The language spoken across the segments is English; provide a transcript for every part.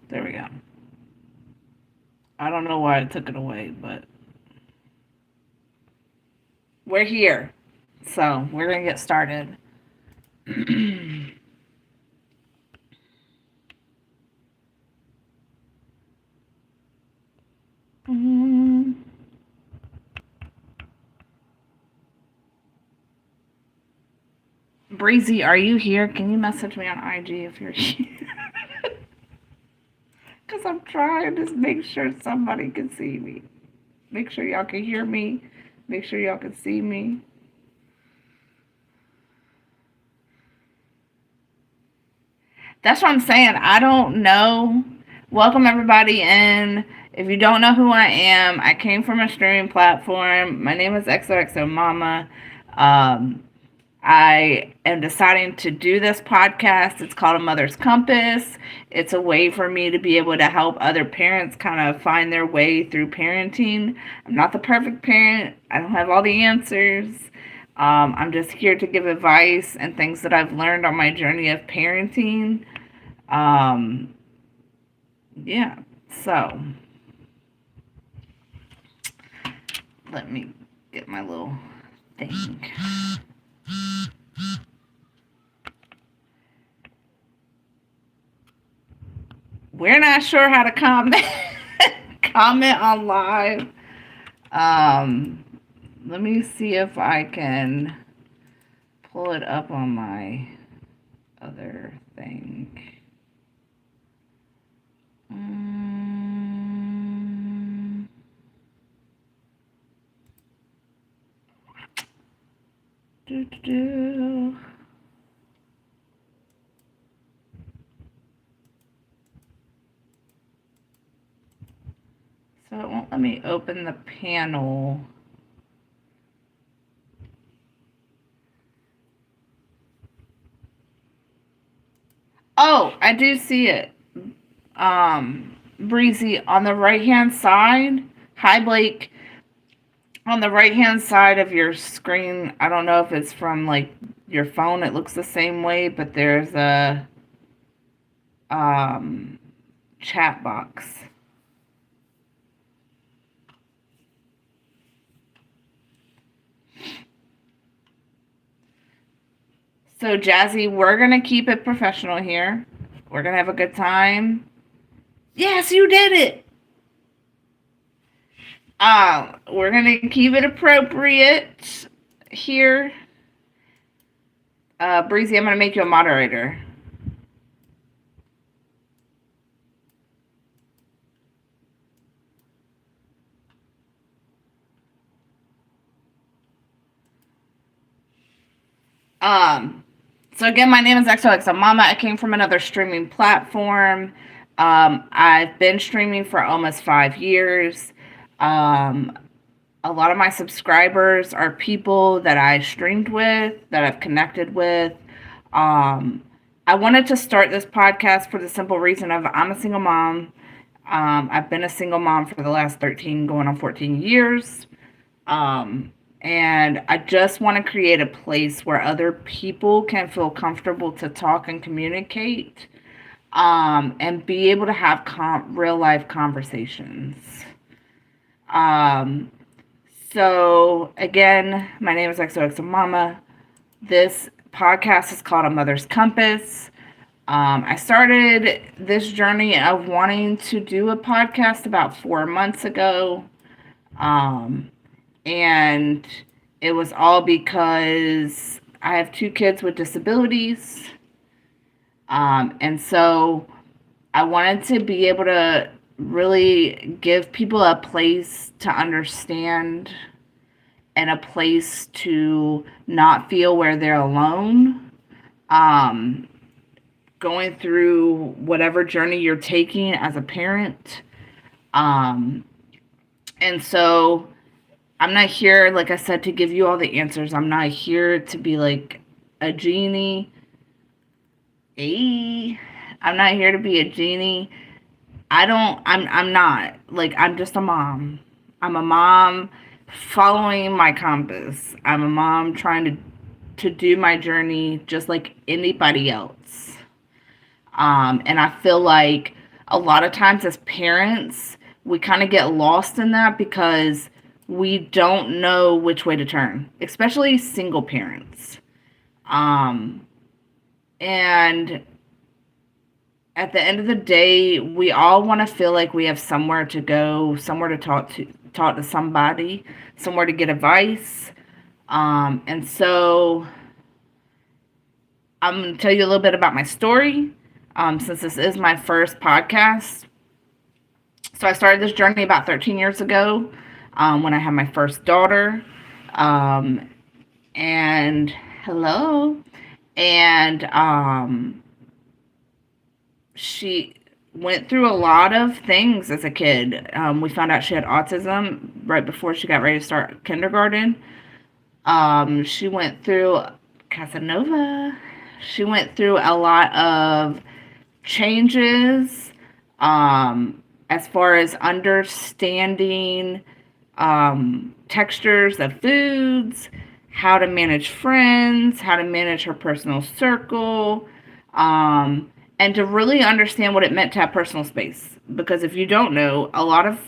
There we go. I don't know why I took it away, but we're here. So we're going to get started. Breezy, are you here? Can you message me on IG if you're here? Because I'm trying to make sure somebody can see me. Make sure y'all can hear me. Make sure y'all can see me. That's what I'm saying. I don't know. Welcome everybody in. If you don't know who I am, I came from a streaming platform. My name is XOXO Mama. Um, I am deciding to do this podcast. It's called A Mother's Compass. It's a way for me to be able to help other parents kind of find their way through parenting. I'm not the perfect parent, I don't have all the answers. I'm just here to give advice and things that I've learned on my journey of parenting. Um, yeah, so let me get my little thing. We're not sure how to comment comment on live. Um, Let me see if I can pull it up on my other thing. Do, do, do. So it won't let me open the panel. Oh, I do see it. Breezy, on the right hand side. Hi, Blake. On the right hand side of your screen, I don't know if it's from like your phone, it looks the same way, but there's a chat box. So, Jazzy, we're going to keep it professional here. We're going to have a good time. Yes, you did it. We're going to keep it appropriate here. Breezy, I'm going to make you a moderator. So again, my name is XOXO Mama. I came from another streaming platform. I've been streaming for almost 5 years. A lot of my subscribers are people that I streamed with, that I've connected with. I wanted to start this podcast for the simple reason of I'm a single mom. I've been a single mom for the last 13, going on 14 years. And I just want to create a place where other people can feel comfortable to talk and communicate, and be able to have real life conversations. Um, so, again, my name is XOXO Mama. This podcast is called A Mother's Compass. I started this journey of wanting to do a podcast about 4 months ago. And it was all because I have two kids with disabilities. And so I wanted to be able to really give people a place to understand and a place to not feel where they're alone. Going through whatever journey you're taking as a parent. And so I'm not here, like I said, to give you all the answers. I'm not here to be like a genie. Hey, I'm not here to be a genie. I'm not. Like, I'm just a mom. I'm a mom following my compass. I'm a mom trying to do my journey just like anybody else. And I feel like a lot of times as parents, we kind of get lost in that because we don't know which way to turn, especially single parents. Um, and at the end of the day, we all want to feel like we have somewhere to go, somewhere to talk to somebody, somewhere to get advice. And so I'm going to tell you a little bit about my story, since this is my first podcast. So I started this journey about 13 years ago, when I had my first daughter. And hello. And she went through a lot of things as a kid. We found out she had autism right before she got ready to start kindergarten. She went through Casanova. She went through a lot of changes, as far as understanding textures of foods, how to manage friends, how to manage her personal circle, and to really understand what it meant to have personal space. Because if you don't know, a lot of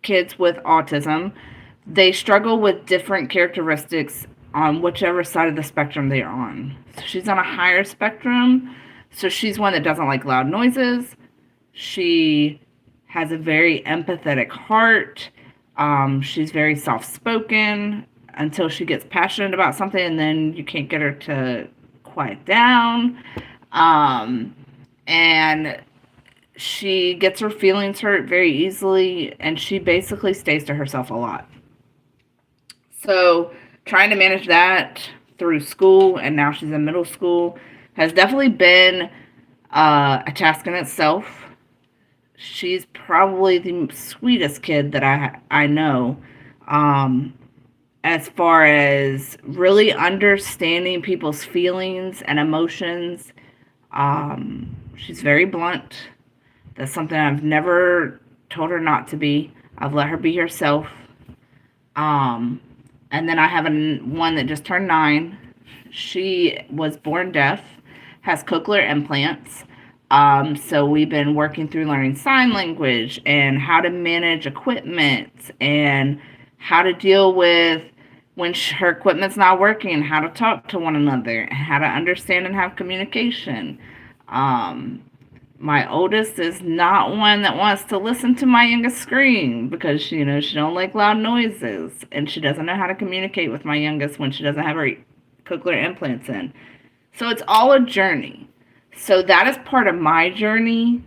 kids with autism, they struggle with different characteristics on whichever side of the spectrum they are on. So she's on a higher spectrum, so she's one that doesn't like loud noises. She has a very empathetic heart. She's very soft-spoken until she gets passionate about something, and then you can't get her to quiet down. And she gets her feelings hurt very easily, and she basically stays to herself a lot. So trying to manage that through school, and now she's in middle school, has definitely been a task in itself. She's probably the sweetest kid that I know, as far as really understanding people's feelings and emotions. She's very blunt. That's something I've never told her not to be. I've let her be herself. And then I have one that just turned 9. She was born deaf, has cochlear implants. So we've been working through learning sign language and how to manage equipment and how to deal with when her equipment's not working, how to talk to one another, and how to understand and have communication. My oldest is not one that wants to listen to my youngest scream because she don't like loud noises, and she doesn't know how to communicate with my youngest when she doesn't have her cochlear implants in. So it's all a journey. So that is part of my journey,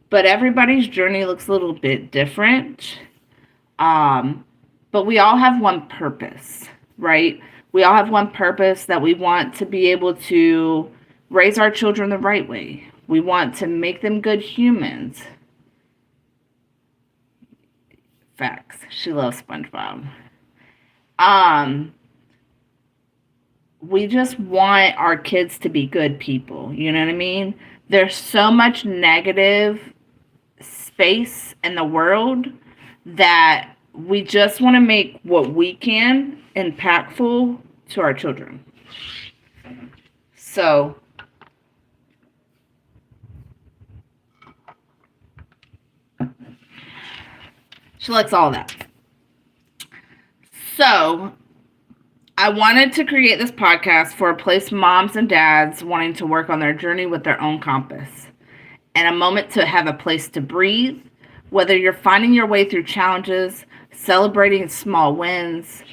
but everybody's journey looks a little bit different. But we all have one purpose, right? We all have one purpose, that we want to be able to raise our children the right way. We want to make them good humans. Facts. She loves SpongeBob. We just want our kids to be good people. You know what I mean? There's so much negative space in the world that we just want to make what we can impactful to our children. So she likes all that. So I wanted to create this podcast for a place moms and dads wanting to work on their journey with their own compass, and a moment to have a place to breathe, whether you're finding your way through challenges, celebrating small wins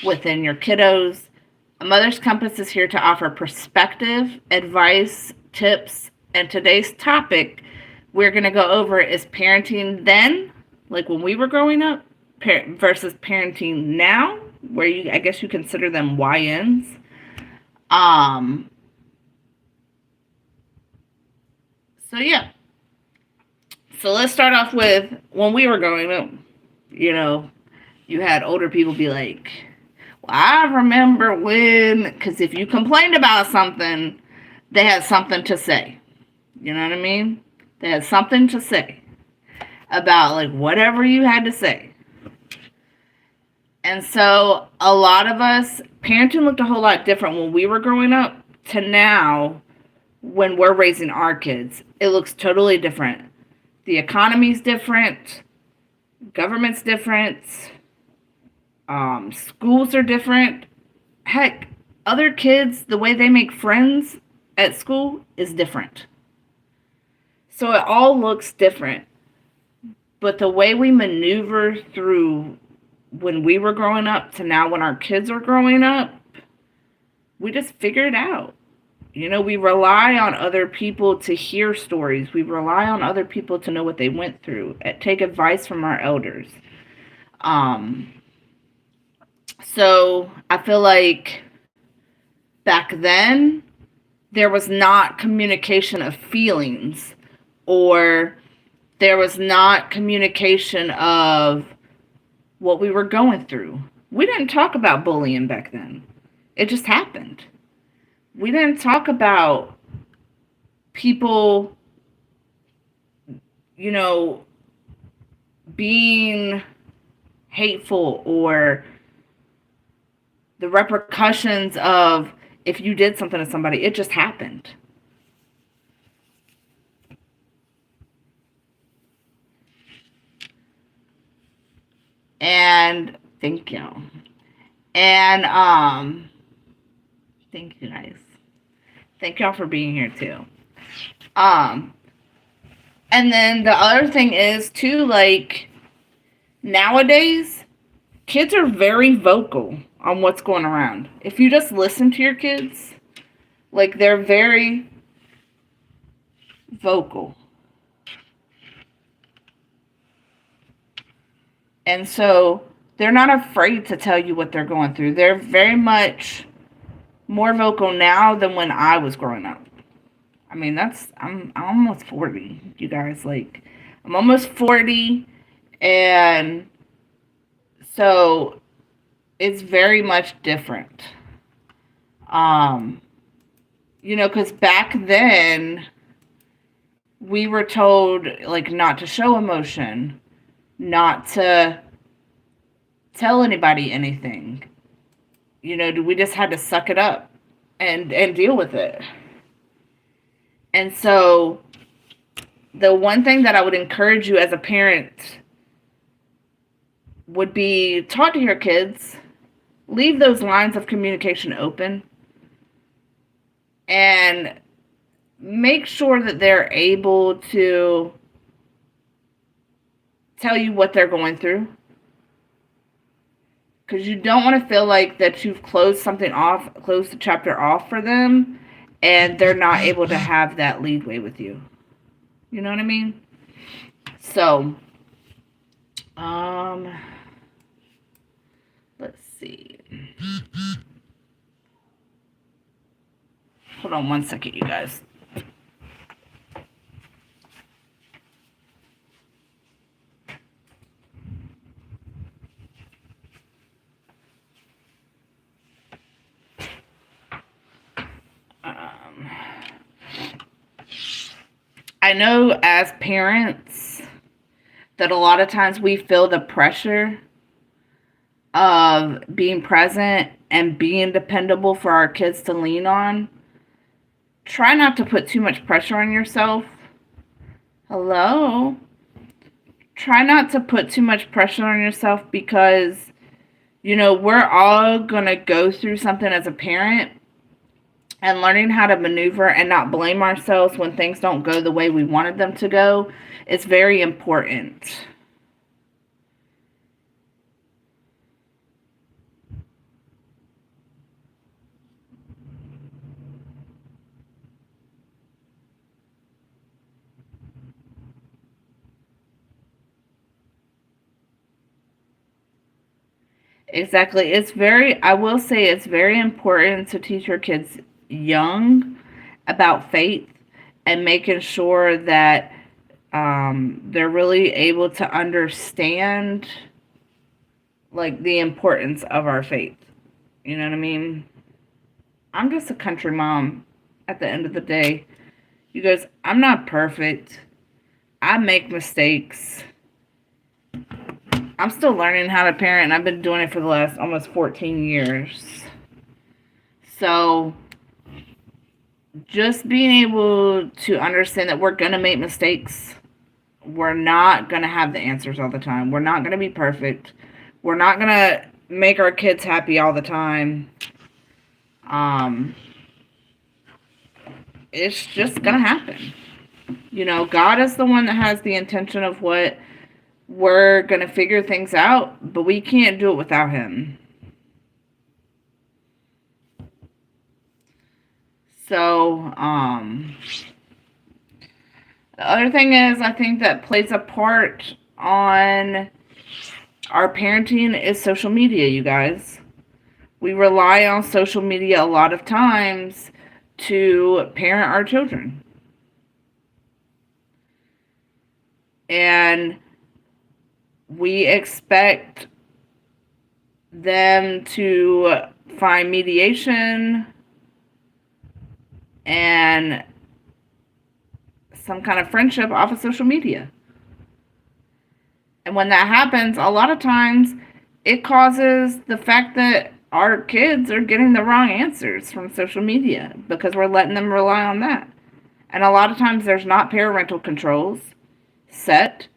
within your kiddos. A Mother's Compass is here to offer perspective, advice, tips, and today's topic we're going to go over is parenting then, like when we were growing up, versus parenting now, where I guess you consider them YNs. So yeah. So let's start off with when we were growing up. You had older people be like, well, I remember when, because if you complained about something, they had something to say. You know what I mean? They had something to say about like whatever you had to say. And so a lot of us, parenting looked a whole lot different when we were growing up to now when we're raising our kids. It looks totally different. The economy's different. Government's different. Schools are different. Heck, other kids, the way they make friends at school is different. So it all looks different. But the way we maneuver through when we were growing up to now when our kids are growing up, we just figure it out. We rely on other people to hear stories. We rely on other people to know what they went through, take advice from our elders. So I feel like back then, there was not communication of feelings, or there was not communication of what we were going through. We didn't talk about bullying back then. It just happened. We didn't talk about people, being hateful or the repercussions of if you did something to somebody. It just happened. And thank you. And thank you guys. Thank y'all for being here too. And then the other thing is too, like, nowadays kids are very vocal on what's going around. If you just listen to your kids, like, they're very vocal. And so they're not afraid to tell you what they're going through. They're very much more vocal now than when I was growing up. I mean, I'm almost 40, you guys. Like, I'm almost 40, and so it's very much different. Because back then we were told, like, not to show emotion, not to tell anybody anything. We just had to suck it up and deal with it. And so the one thing that I would encourage you as a parent would be talk to your kids, leave those lines of communication open, and make sure that they're able to tell you what they're going through. Because you don't want to feel like that you've closed the chapter off for them, and they're not able to have that leadway with you. You know what I mean? So, let's see. Hold on one second, you guys. I know as parents that a lot of times we feel the pressure of being present and being dependable for our kids to lean on. Try not to put too much pressure on yourself. Hello? Try not to put too much pressure on yourself, because, we're all going to go through something as a parent, and learning how to maneuver and not blame ourselves when things don't go the way we wanted them to go is very important. Exactly. I will say it's very important to teach your kids young about faith, and making sure that they're really able to understand, like, the importance of our faith. You know what I mean? I'm just a country mom at the end of the day. You guys, I'm not perfect. I make mistakes. I'm still learning how to parent, and I've been doing it for the last almost 14 years. So, just being able to understand that we're going to make mistakes. We're not going to have the answers all the time. We're not going to be perfect. We're not going to make our kids happy all the time. Um, it's just going to happen. You know, God is the one that has the intention of what we're going to figure things out, but we can't do it without Him. So, the other thing is, I think that plays a part on our parenting is social media, you guys. We rely on social media a lot of times to parent our children. And we expect them to find mediation and some kind of friendship off of social media. And when that happens, a lot of times it causes the fact that our kids are getting the wrong answers from social media because we're letting them rely on that. And a lot of times there's not parental controls set.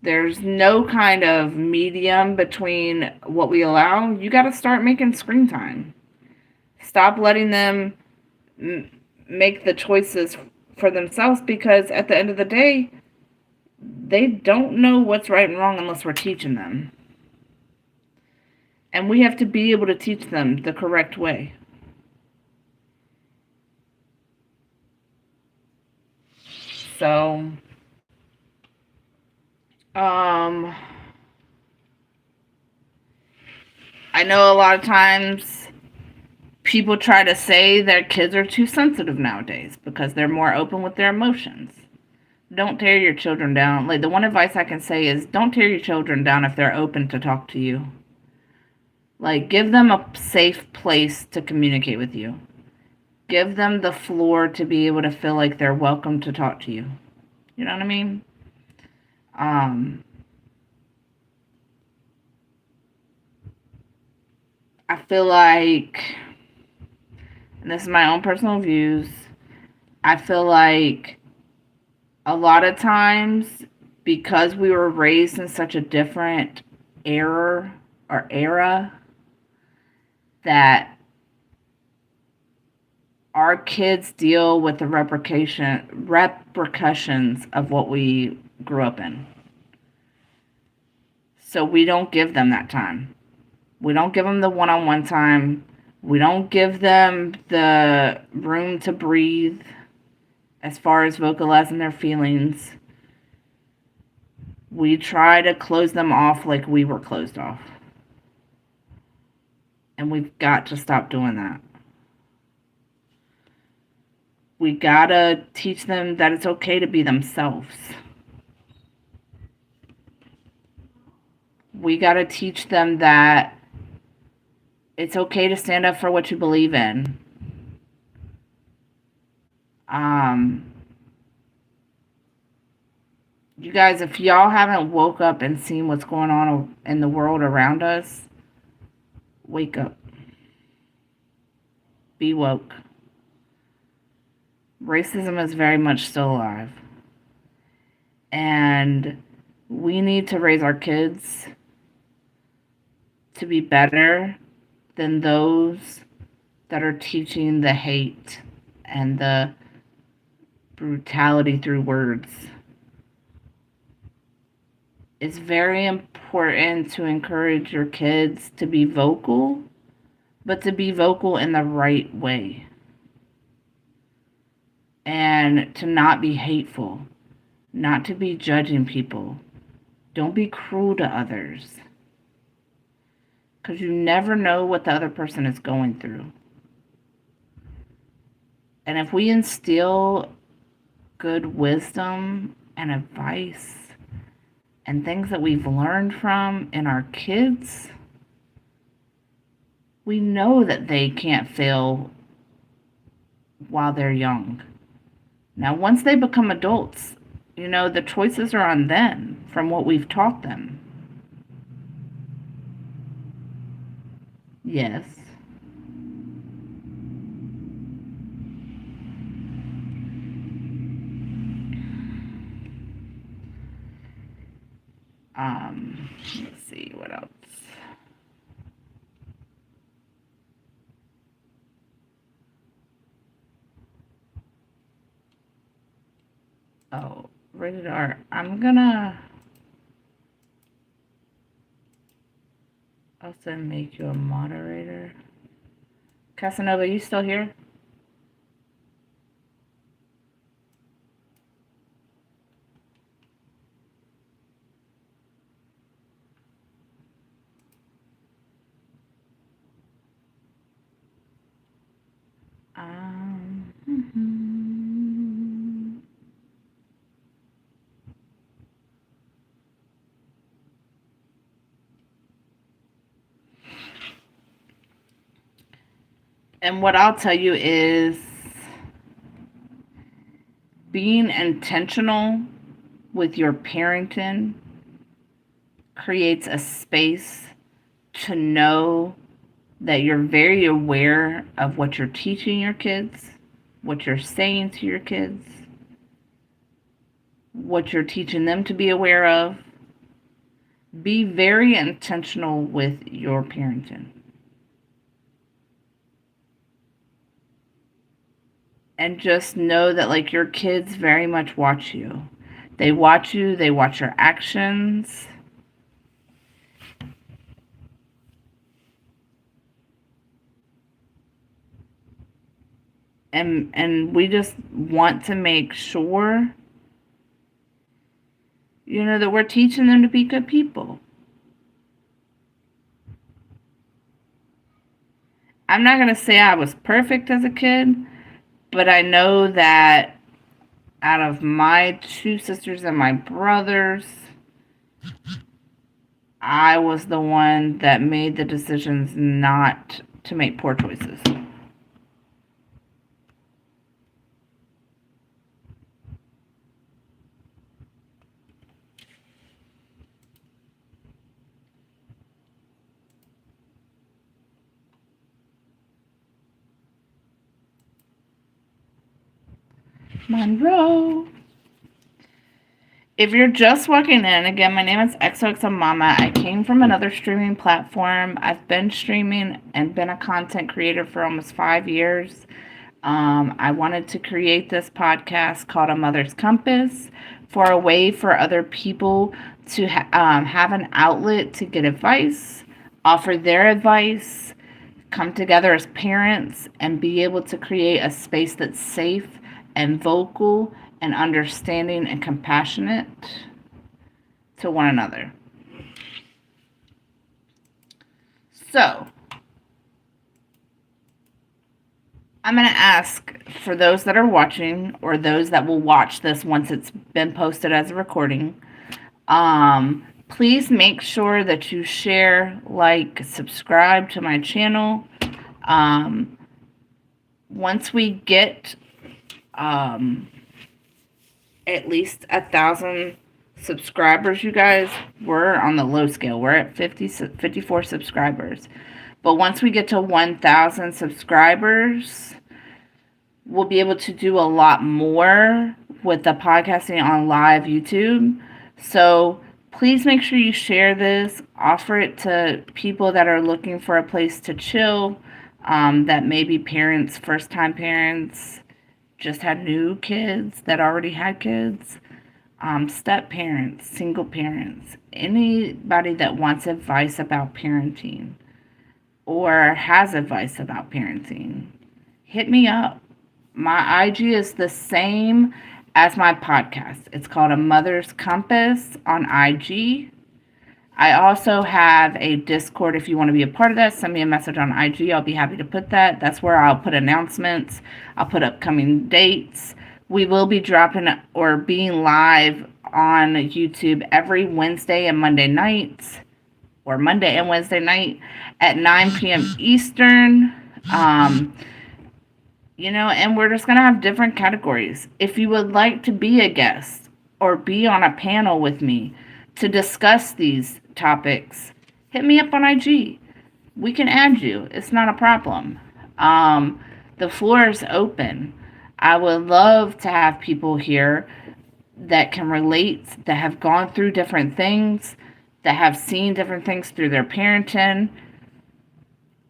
There's no kind of medium between what we allow. You got to start making screen time. Stop letting them make the choices for themselves, because at the end of the day, they don't know what's right and wrong unless we're teaching them. And we have to be able to teach them the correct way. So, I know a lot of times people try to say their kids are too sensitive nowadays because they're more open with their emotions. Don't tear your children down. Like, the one advice I can say is don't tear your children down if they're open to talk to you. Like, give them a safe place to communicate with you. Give them the floor to be able to feel like they're welcome to talk to you. You know what I mean? I feel like, and this is my own personal views, I feel like a lot of times, because we were raised in such a different era, that our kids deal with the repercussions of what we grew up in. So we don't give them that time. We don't give them the one-on-one time. We don't give them the room to breathe as far as vocalizing their feelings. We try to close them off like we were closed off. And we've got to stop doing that. We gotta teach them that it's okay to be themselves. We gotta teach them that it's okay to stand up for what you believe in. You guys, if y'all haven't woke up and seen what's going on in the world around us, wake up. Be woke. Racism is very much still alive. And we need to raise our kids to be better than those that are teaching the hate and the brutality through words. It's very important to encourage your kids to be vocal, but to be vocal in the right way. And to not be hateful, not to be judging people. Don't be cruel to others, because you never know what the other person is going through. And if we instill good wisdom and advice and things that we've learned from in our kids, we know that they can't fail while they're young. Now, once they become adults, you know, the choices are on them from what we've taught them. Yes. Let's see what else. Oh, rated R. I'm gonna also make you a moderator. Casanova, you still here? Mhm. And what I'll tell you is being intentional with your parenting creates a space to know that you're very aware of what you're teaching your kids, what you're saying to your kids, what you're teaching them to be aware of. Be very intentional with your parenting. And just know that, like, your kids very much watch you. They watch you, they watch your actions. And we just want to make sure, that we're teaching them to be good people. I'm not going to say I was perfect as a kid, but I know that out of my two sisters and my brothers, I was the one that made the decisions not to make poor choices. Monroe. If you're just walking in, again, my name is XOXO Mama. I came from another streaming platform. I've been streaming and been a content creator for almost 5 years. I wanted to create this podcast called A Mother's Compass for a way for other people to have an outlet to get advice, offer their advice, come together as parents, and be able to create a space that's safe and vocal and understanding and compassionate to one another. So, I'm going to ask for those that are watching or those that will watch this once it's been posted as a recording, please make sure that you share, like, subscribe to my channel. Once we get at least 1,000 subscribers, you guys, we're on the low scale. We're at 54 subscribers. But once we get to 1,000 subscribers, we'll be able to do a lot more with the podcasting on live YouTube. So please make sure you share this. Offer it to people that are looking for a place to chill, that may be parents, first-time parents, just had new kids, that already had kids, step parents, single parents, anybody that wants advice about parenting or has advice about parenting. Hit me up. My IG is the same as my podcast. It's called A Mother's Compass on IG. I also have a Discord. If you want to be a part of that, send me a message on IG. I'll be happy to put that. That's where I'll put announcements. I'll put upcoming dates. We will be dropping or being live on YouTube every Wednesday and Monday nights, or Monday and Wednesday night at 9 p.m. Eastern. And we're just going to have different categories. If you would like to be a guest or be on a panel with me to discuss these topics, hit me up on IG. We can add you. It's not a problem. The floor is open. I would love to have people here that can relate, that have gone through different things, that have seen different things through their parenting,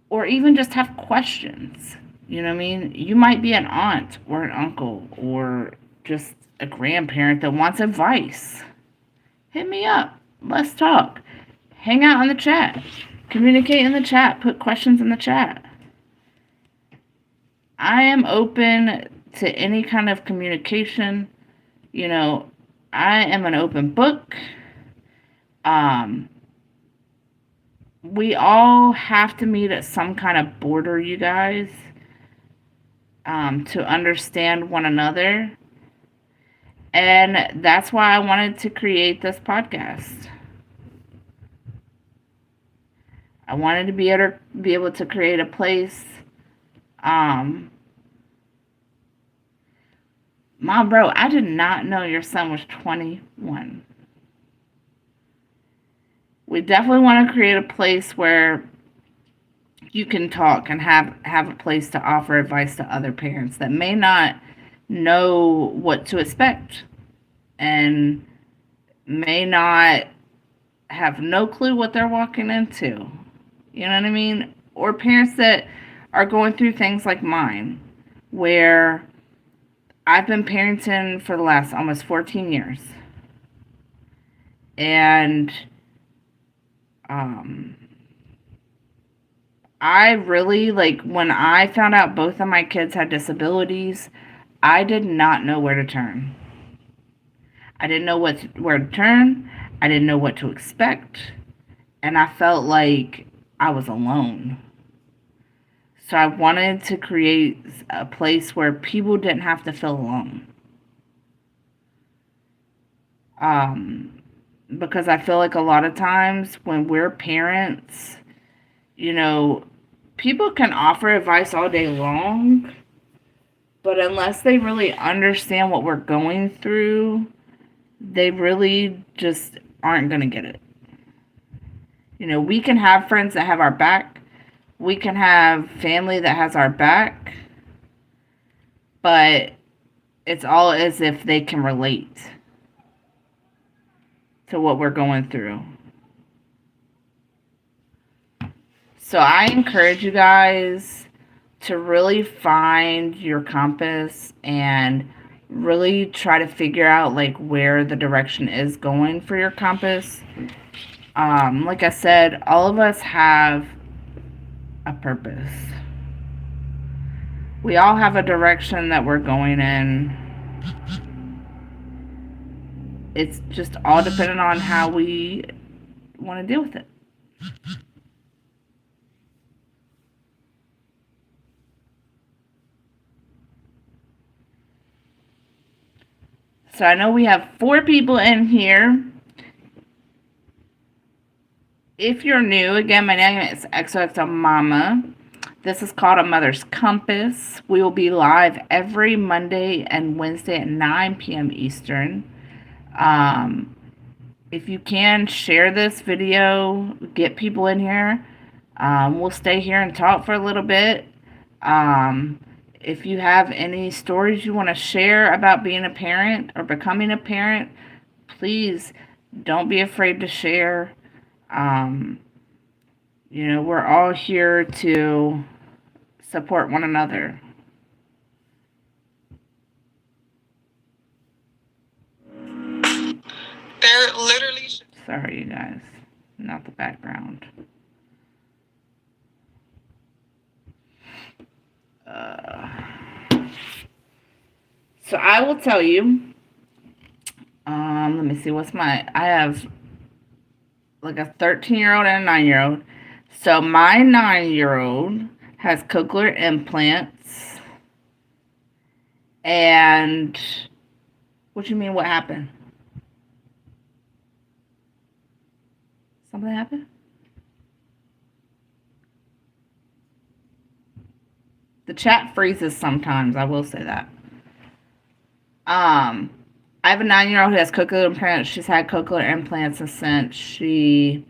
or even just have questions. You know what I mean? You might be an aunt or an uncle or just a grandparent that wants advice. Hit me up. Let's talk. Hang out in the chat. Communicate in the chat. Put questions in the chat. I am open to any kind of communication. You know, I am an open book. We all have to meet at some kind of border, you guys, to understand one another. And that's why I wanted to create this podcast. I wanted to be able to create a place. Mom, bro, I did not know your son was 21. We definitely want to create a place where you can talk and have a place to offer advice to other parents that may not know what to expect and may not have no clue what they're walking into. You know what I mean? Or parents that are going through things like mine, where I've been parenting for the last almost 14 years. And I really, like, when I found out both of my kids had disabilities, I did not know where to turn. I didn't know where to turn. I didn't know what to expect. And I felt like I was alone. So I wanted to create a place where people didn't have to feel alone. Because I feel like a lot of times when we're parents, you know, people can offer advice all day long, but unless they really understand what we're going through, they really just aren't going to get it. You know, we can have friends that have our back. We can have family that has our back. But it's all as if they can relate to what we're going through. So I encourage you guys to really find your compass and really try to figure out like where the direction is going for your compass. Like I said, all of us have a purpose. We all have a direction that we're going in. It's just all dependent on how we want to deal with it. So I know we have 4 people in here. If you're new, again, my name is XOXO Mama. This is called A Mother's Compass. We will be live every Monday and Wednesday at 9 p.m. Eastern. If you can, share this video, get people in here. We'll stay here and talk for a little bit. If you have any stories you want to share about being a parent or becoming a parent, please don't be afraid to share. You know, we're all here to support one another. They're literally... Sorry, you guys. Not the background. So I will tell you, let me see, I have like a 13-year-old and a 9-year-old. So my 9-year-old has cochlear implants. And what you mean, what happened? Something happened? The chat freezes sometimes, I will say that. I have a 9-year-old who has cochlear implants. She's had cochlear implants since she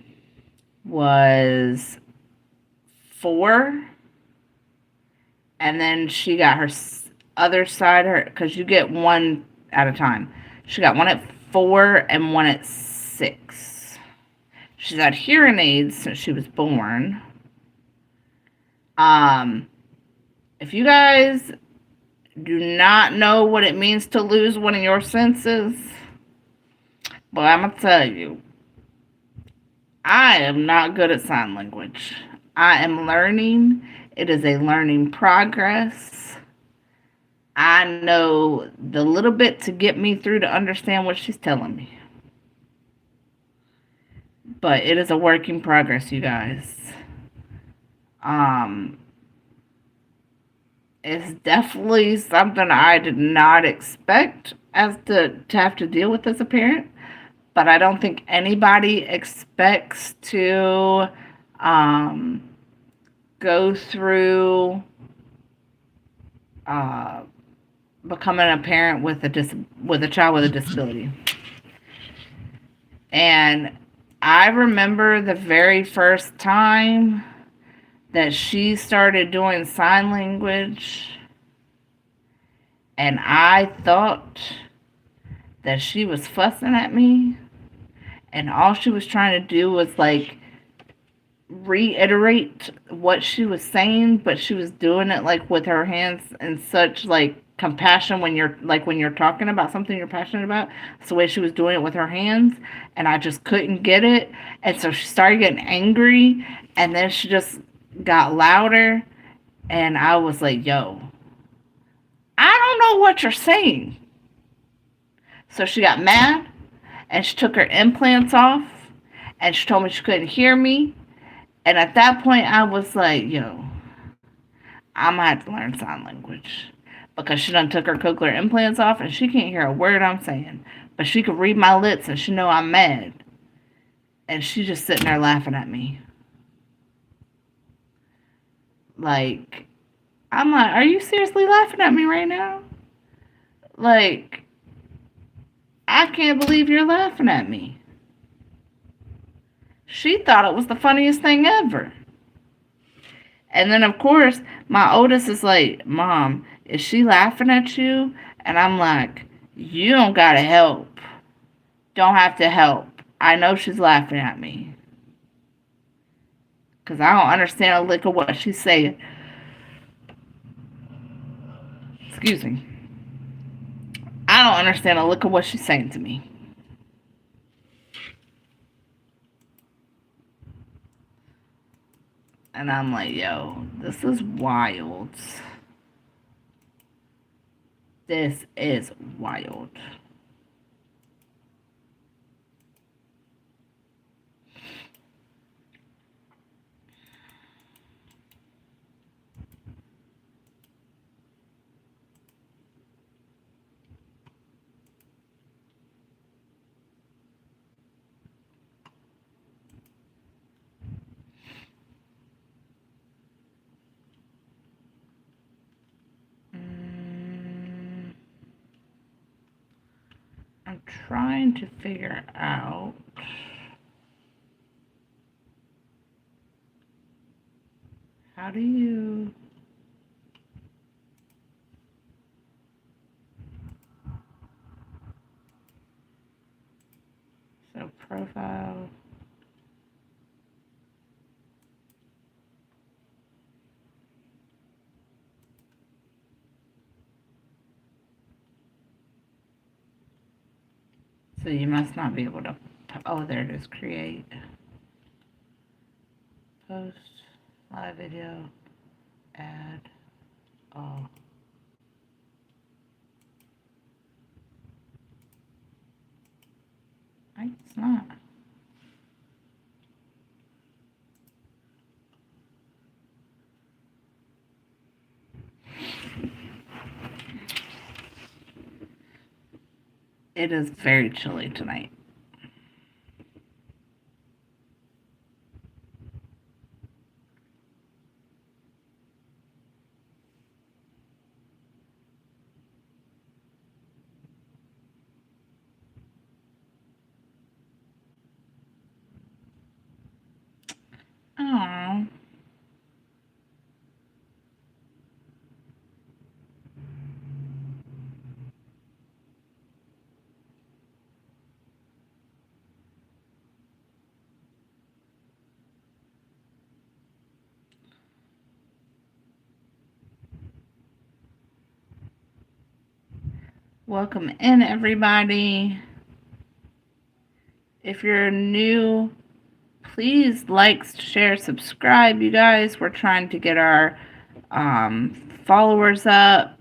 was 4. And then she got her other side, because you get one at a time. She got one at 4 and one at 6. She's had hearing aids since she was born. Um, if you guys do not know what it means to lose one of your senses, well, I'm gonna tell you, I am not good at sign language. I am learning. It is a learning progress. I know the little bit to get me through to understand what she's telling me. But it is a work in progress, you guys. Um, it's definitely something I did not expect as to have to deal with as a parent. But I don't think anybody expects to um, go through uh, becoming a parent with a child with a disability. And I remember the very first time that she started doing sign language, and I thought that she was fussing at me, and all she was trying to do was like reiterate what she was saying, but she was doing it like with her hands and such like compassion when you're talking about something you're passionate about. That's the way she was doing it with her hands, and I just couldn't get it. And so she started getting angry, and then she just got louder, and I was like, yo, I don't know what you're saying. So she got mad, and she took her implants off, and she told me she couldn't hear me. And at that point, I was like, yo, I'm gonna have to learn sign language. Because she done took her cochlear implants off and she can't hear a word I'm saying. But she could read my lips and she know I'm mad. And she's just sitting there laughing at me. Like, I'm like, are you seriously laughing at me right now? Like, I can't believe you're laughing at me. She thought it was the funniest thing ever. And then, of course, my oldest is like, Mom, is she laughing at you? And I'm like, you don't gotta help. Don't have to help. I know she's laughing at me. Because I don't understand a lick of what she's saying. Excuse me. I don't understand a lick of what she's saying to me. And I'm like, yo, this is wild. This is wild. I'm trying to figure out how do you so profile. So you must not be able to. Oh, there it is. Create. Post. Live video. Add. Oh. It's not. It is very chilly tonight. Oh. Welcome in, everybody. If you're new, please like, share, subscribe, you guys. We're trying to get our followers up.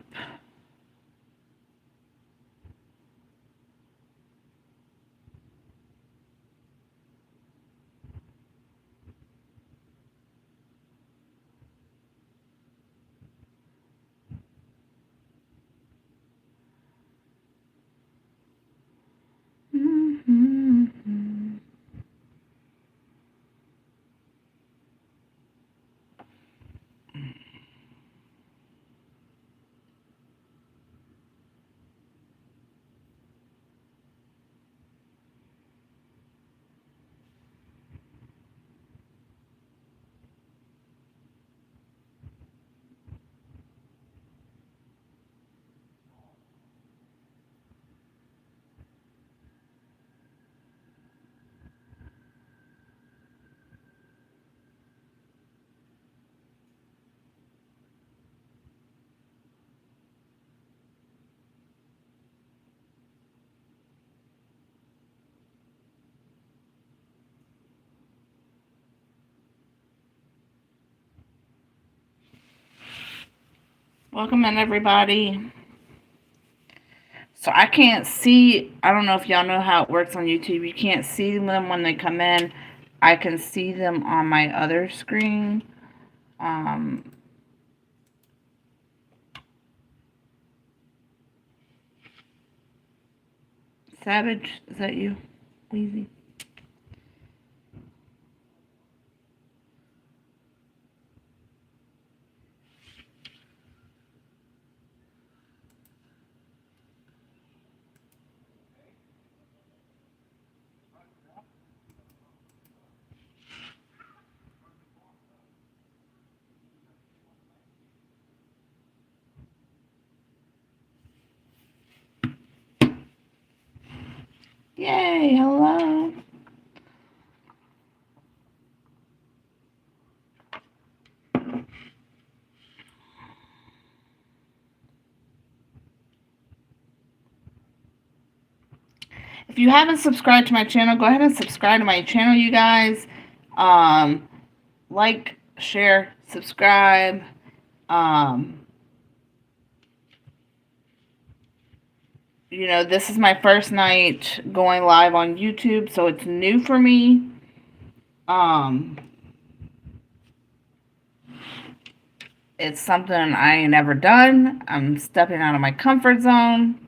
Welcome in, everybody. So I can't see, I don't know if y'all know how it works on YouTube. You can't see them when they come in. I can see them on my other screen. Savage, is that you? Wheezy. Yay, hello. If you haven't subscribed to my channel, go ahead and subscribe to my channel, you guys. Like, share, subscribe. You know, this is my first night going live on YouTube, so it's new for me. It's something I ain't never done. I'm stepping out of my comfort zone.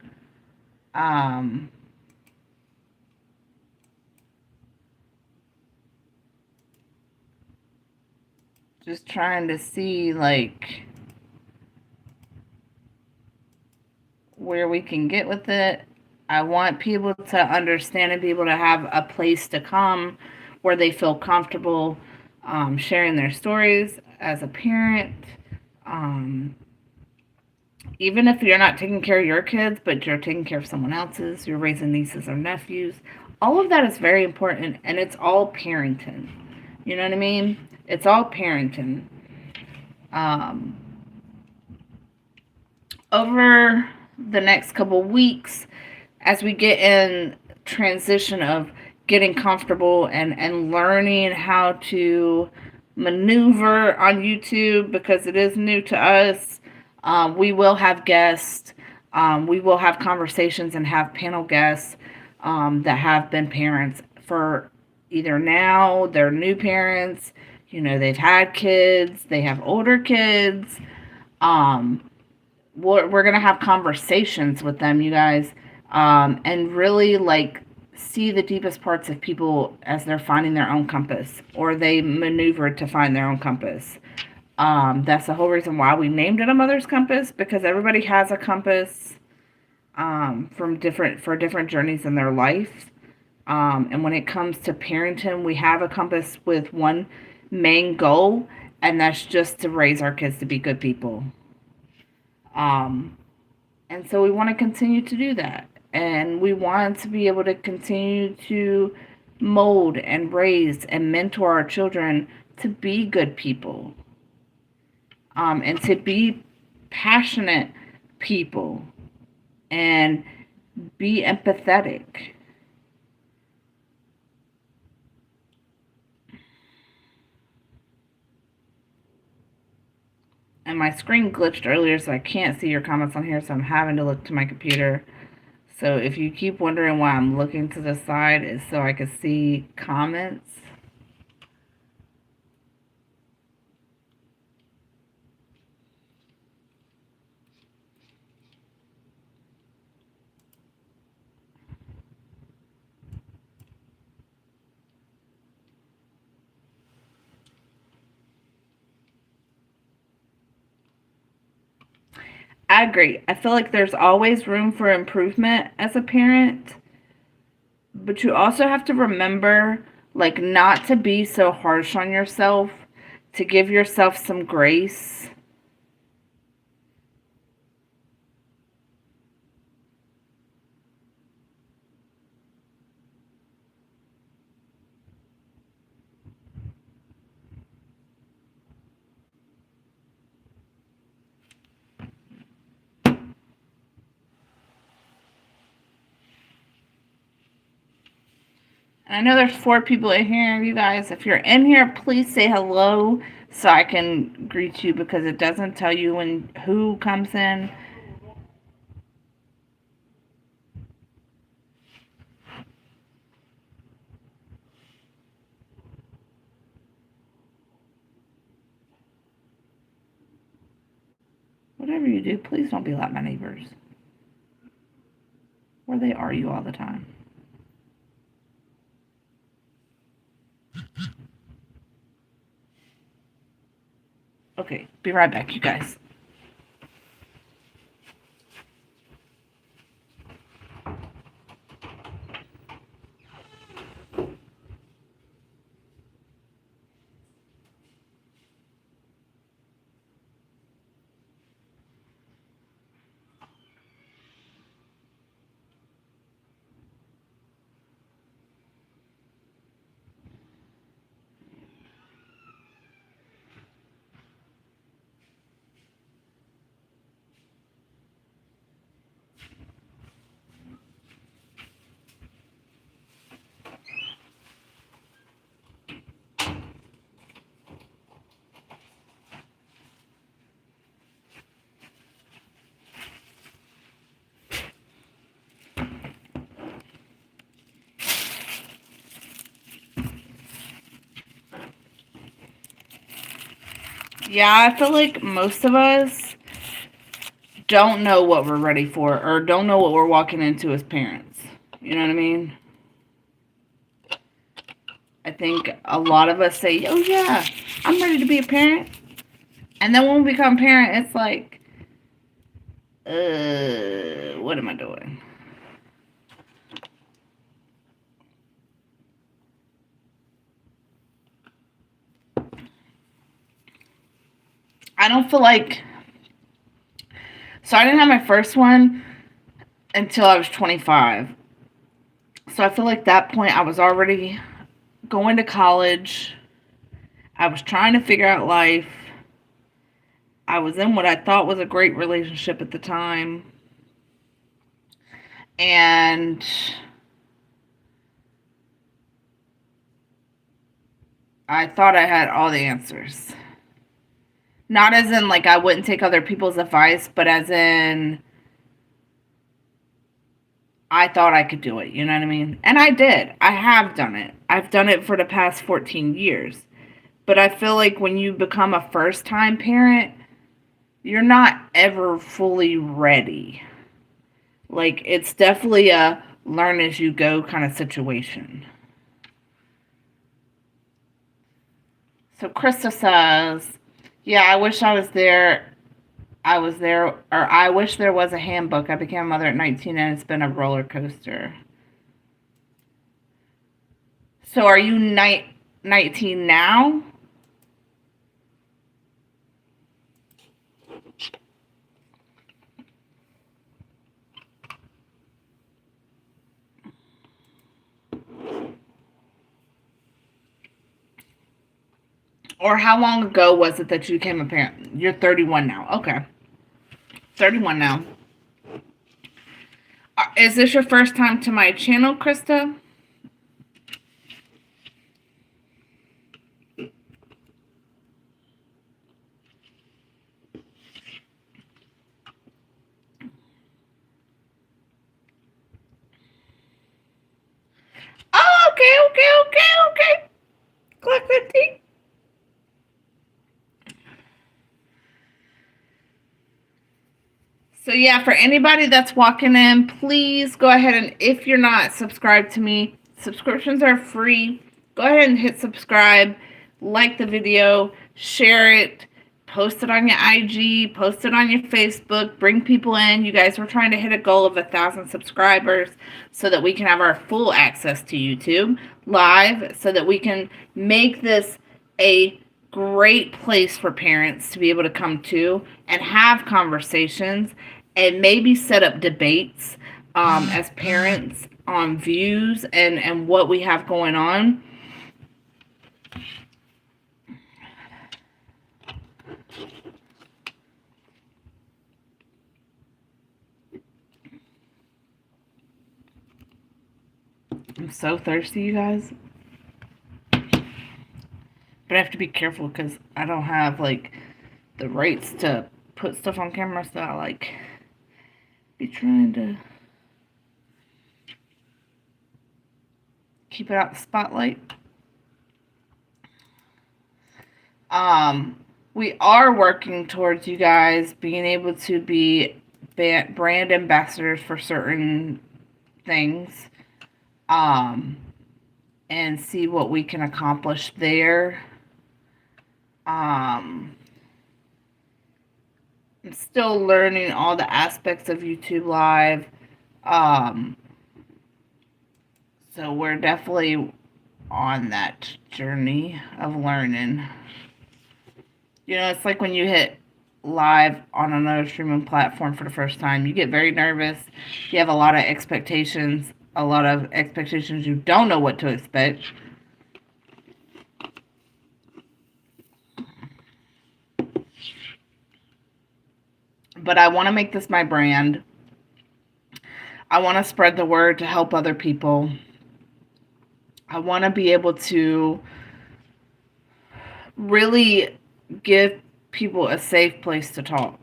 Just trying to see, like, where we can get with it. I want people to understand and be able to have a place to come where they feel comfortable sharing their stories as a parent. Even if you're not taking care of your kids, but you're taking care of someone else's, you're raising nieces or nephews, all of that is very important, and it's all parenting. You know what I mean? It's all parenting. Over the next couple weeks, as we get in transition of getting comfortable and learning how to maneuver on YouTube, because it is new to us, we will have guests. We will have conversations and have panel guests that have been parents for either now, they're new parents, you know, they've had kids, they have older kids. We're going to have conversations with them, you guys, and really, like, see the deepest parts of people as they're finding their own compass, or they maneuver to find their own compass. That's the whole reason why we named it A Mother's Compass, because everybody has a compass for different journeys in their life. And when it comes to parenting, we have a compass with one main goal, and that's just to raise our kids to be good people. And so we want to continue to do that. And we want to be able to continue to mold and raise and mentor our children to be good people. And to be passionate people. And Be empathetic. And my screen glitched earlier, so I can't see your comments on here, so I'm having to look to my computer. So if you keep wondering why I'm looking to the side, it's so I can see comments. I agree. I feel like there's always room for improvement as a parent, but you also have to remember, like, not to be so harsh on yourself, to give yourself some grace. And I know there's 4 people in here. You guys, if you're in here, please say hello so I can greet you, because it doesn't tell you when who comes in. Whatever you do, please don't be like my neighbors. Where they are you all the time. Okay, be right back, you guys. Yeah, I feel like most of us don't know what we're ready for, or don't know what we're walking into as parents. You know what I mean? I think a lot of us say, oh yeah, I'm ready to be a parent. And then when we become parent, it's like, what am I doing? I don't feel like. So I didn't have my first one until I was 25. So I feel like that point I was already going to college. I was trying to figure out life. I was in what I thought was a great relationship at the time. And I thought I had all the answers. Not as in like I wouldn't take other people's advice, but as in I thought I could do it. You know what I mean? And I did. I have done it. I've done it for the past 14 years. But I feel like when you become a first time parent, you're not ever fully ready. Like, it's definitely a learn as you go kind of situation. So Krista says, yeah, I wish I was there. I was there, or I wish there was a handbook. I became a mother at 19 and it's been a roller coaster. So are you 19 now? Or how long ago was it that you became a parent? You're 31 now. Okay. 31 now. Is this your first time to my channel, Krista? Oh, okay. Click the T. So yeah, for anybody that's walking in, please go ahead and, if you're not subscribed to me, subscriptions are free. Go ahead and hit subscribe, like the video, share it, post it on your IG, post it on your Facebook, bring people in. You guys, we're trying to hit a goal of 1,000 subscribers so that we can have our full access to YouTube live, so that we can make this a great place for parents to be able to come to and have conversations and maybe set up debates as parents on views and what we have going on. I'm so thirsty, you guys. But I have to be careful because I don't have like the rights to put stuff on camera, so I like be trying to keep it out the spotlight. We are working towards you guys being able to be brand ambassadors for certain things, and see what we can accomplish there. I'm still learning all the aspects of YouTube Live. So we're definitely on that journey of learning. You know, it's like when you hit live on another streaming platform for the first time, you get very nervous. You have a lot of expectations, you don't know what to expect. But I want to make this my brand. I want to spread the word to help other people. I want to be able to really give people a safe place to talk.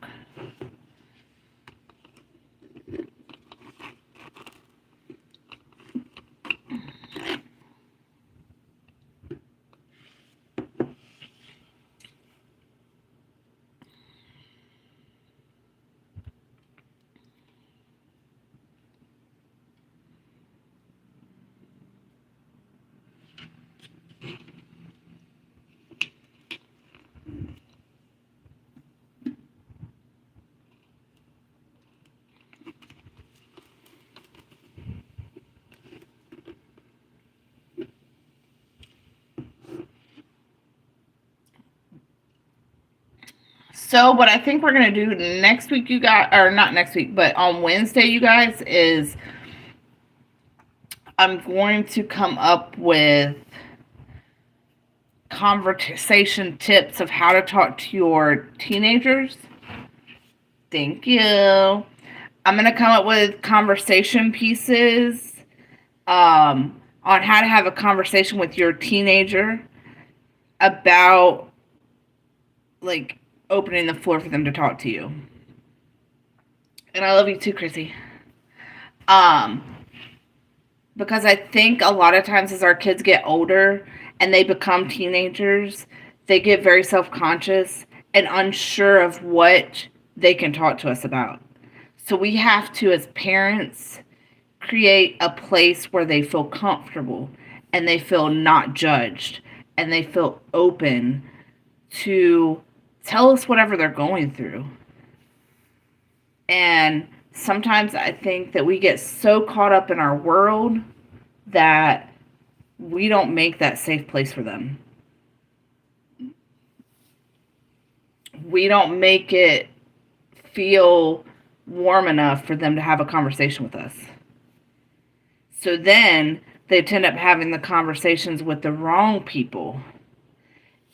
So what I think we're going to do next week, you guys, or not next week, but on Wednesday, you guys, is I'm going to come up with conversation tips of how to talk to your teenagers. Thank you. I'm going to come up with conversation pieces on how to have a conversation with your teenager about, like, opening the floor for them to talk to you. And I love you too, Chrissy. Because I think a lot of times as our kids get older and they become teenagers, they get very self-conscious and unsure of what they can talk to us about. So we have to, as parents, create a place where they feel comfortable and they feel not judged and they feel open to tell us whatever they're going through. And sometimes I think that we get so caught up in our world that we don't make that safe place for them. We don't make it feel warm enough for them to have a conversation with us. So then they tend up having the conversations with the wrong people.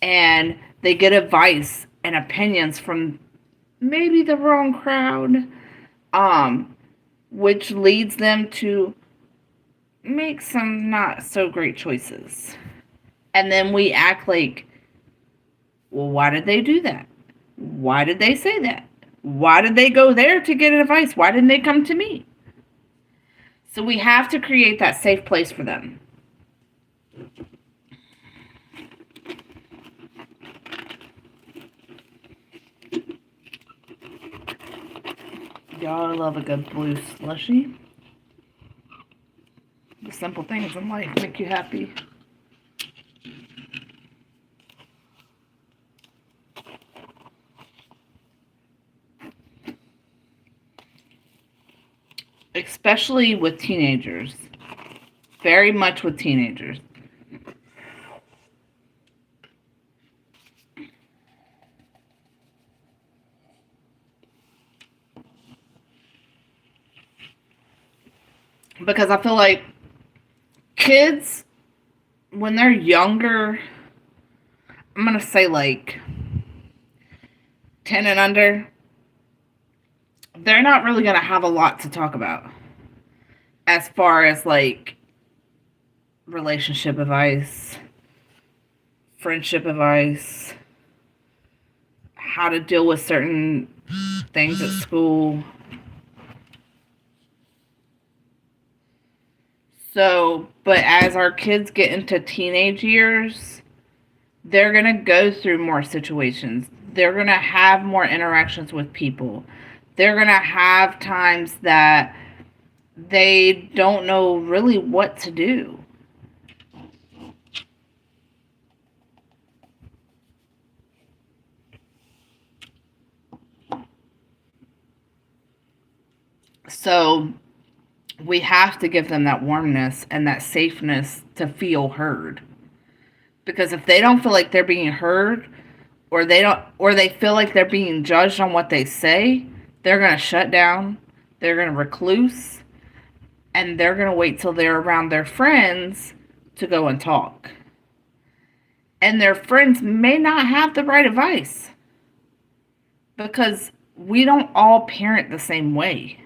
And they get advice and opinions from maybe the wrong crowd. which leads them to make some not so great choices. And then we act like, well, why did they do that? Why did they say that? Why did they go there to get advice? Why didn't they come to me? So we have to create that safe place for them. Y'all love a good blue slushie. The simple things in life make you happy. Especially with teenagers. Very much with teenagers. Because I feel like kids, when they're younger, I'm going to say like 10 and under, they're not really going to have a lot to talk about as far as like relationship advice, friendship advice, how to deal with certain things at school. So, but as our kids get into teenage years, they're going to go through more situations. They're going to have more interactions with people. They're going to have times that they don't know really what to do. So we have to give them that warmness and that safeness to feel heard. Because if they don't feel like they're being heard, or they feel like they're being judged on what they say, they're going to shut down, they're going to recluse, and they're going to wait till they're around their friends to go and talk. And their friends may not have the right advice, because we don't all parent the same way.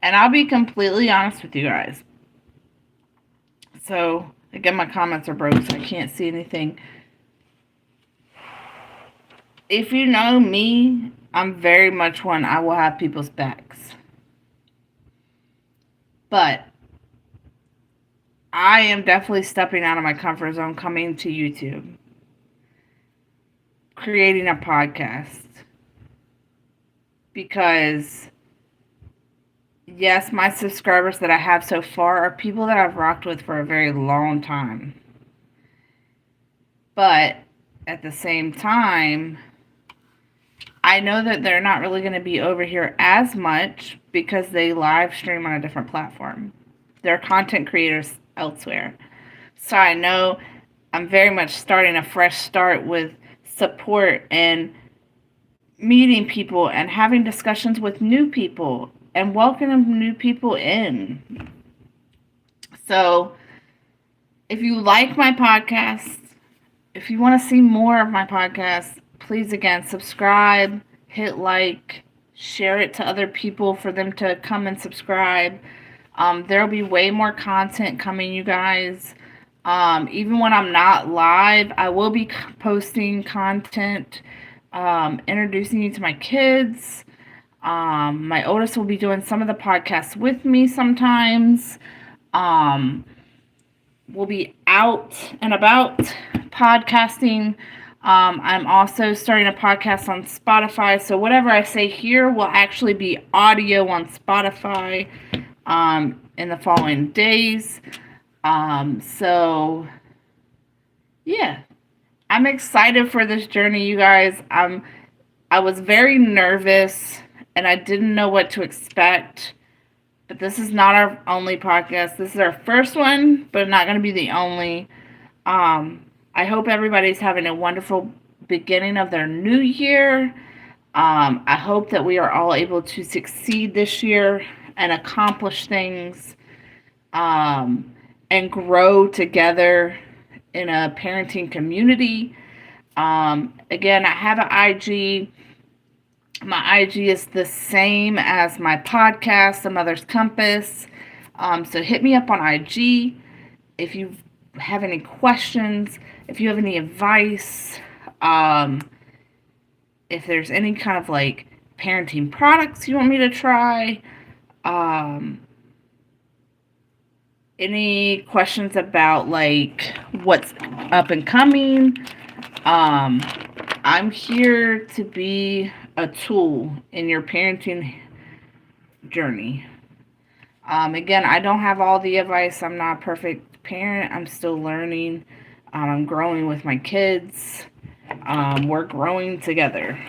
And I'll be completely honest with you guys. So, again, my comments are broke, so I can't see anything. If you know me, I'm very much one, I will have people's backs. But I am definitely stepping out of my comfort zone, coming to YouTube, creating a podcast. Because, yes, my subscribers that I have so far are people that I've rocked with for a very long time. But at the same time, I know that they're not really going to be over here as much because they live stream on a different platform. They're content creators elsewhere. So I know I'm very much starting a fresh start with support and meeting people and having discussions with new people and welcoming new people in. So if you like my podcast, if you want to see more of my podcast, please again subscribe, hit like, share it to other people for them to come and subscribe. There'll be way more content coming, you guys. Even when I'm not live, I will be posting content introducing you to my kids. My oldest will be doing some of the podcasts with me sometimes. Um, we'll be out and about podcasting. I'm also starting a podcast on Spotify, so whatever I say here will actually be audio on Spotify in the following days. So yeah, I'm excited for this journey, you guys. I was very nervous and I didn't know what to expect. But this is not our only podcast. This is our first one, but not going to be the only. I hope everybody's having a wonderful beginning of their new year. I hope that we are all able to succeed this year and accomplish things and grow together in a parenting community. Again, I have an IG. My IG is the same as my podcast, The Mother's Compass. So hit me up on IG if you have any questions, if you have any advice, if there's any kind of like parenting products you want me to try, any questions about like what's up and coming. I'm here to be a tool in your parenting journey. Again, I don't have all the advice. I'm not a perfect parent. I'm still learning. I'm growing with my kids. We're growing together.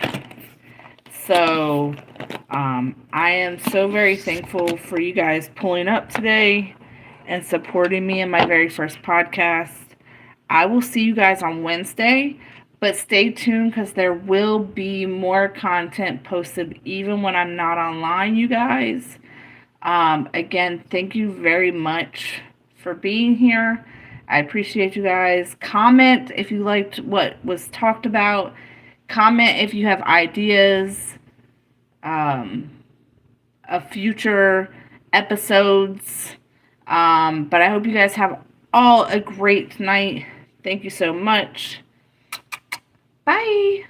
So, I am so very thankful for you guys pulling up today and supporting me in my very first podcast. I will see you guys on Wednesday, but stay tuned because there will be more content posted even when I'm not online, you guys. Again, thank you very much for being here. I appreciate you guys. Comment if you liked what was talked about. Comment if you have ideas of future episodes. But I hope you guys have all a great night. Thank you so much. Bye.